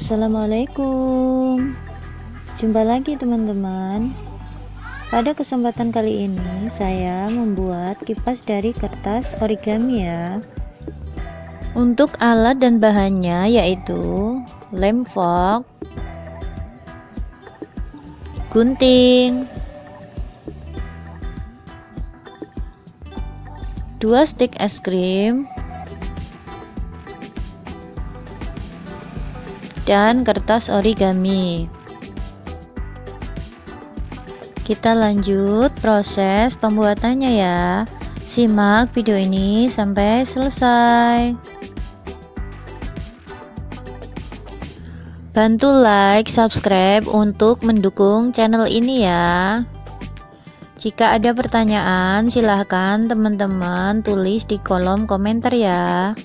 Assalamualaikum. Jumpa lagi teman-teman. Pada kesempatan kali ini saya membuat kipas dari kertas origami ya. Untuk alat dan bahannya yaitu lem fork, gunting, 2 stik es krim, dan kertas origami. Kita lanjut proses pembuatannya ya. Simak video ini sampai selesai. Bantu like, subscribe untuk mendukung channel ini ya. Jika ada pertanyaan silahkan teman-teman tulis di kolom komentar ya.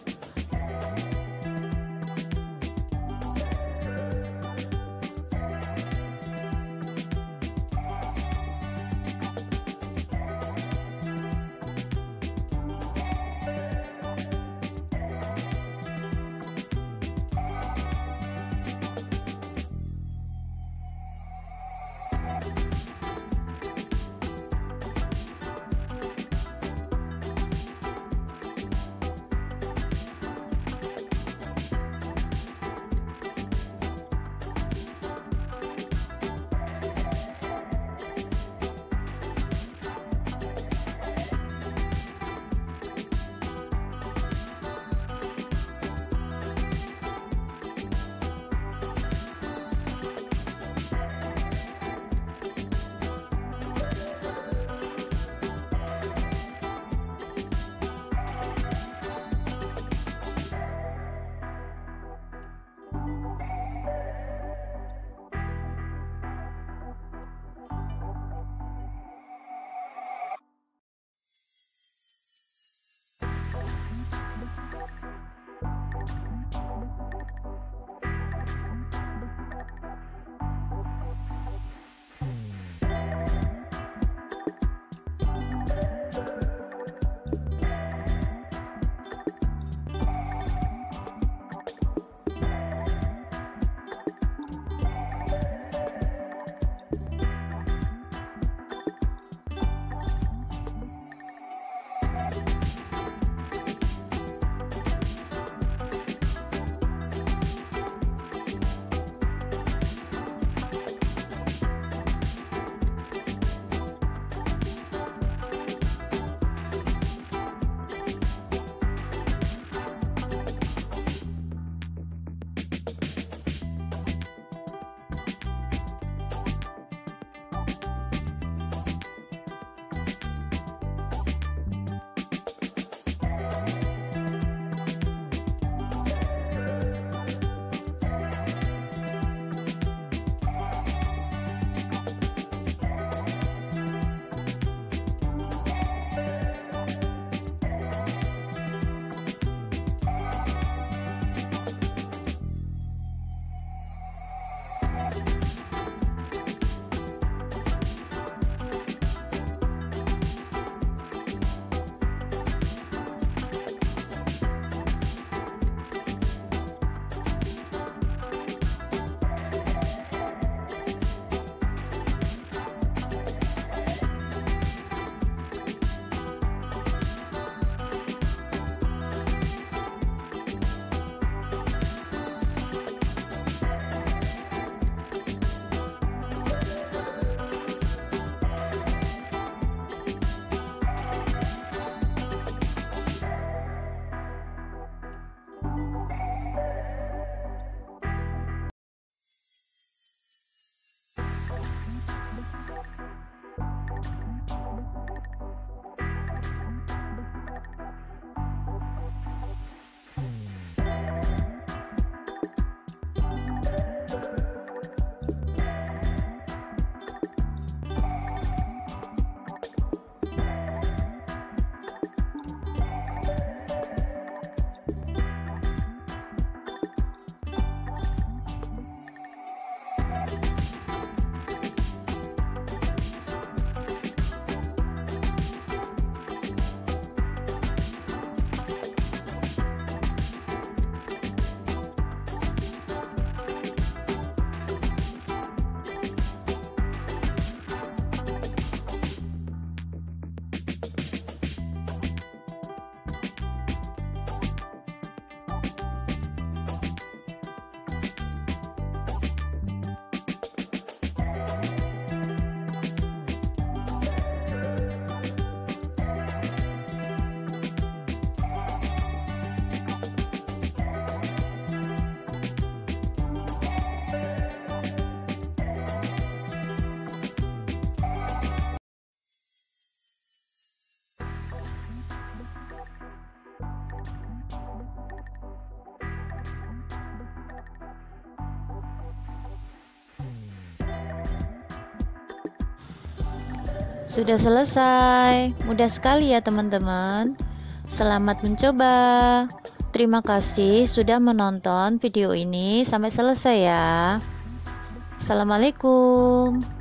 Sudah selesai. Mudah sekali ya teman-teman. Selamat mencoba. Terima kasih sudah menonton video ini sampai selesai ya. Assalamualaikum.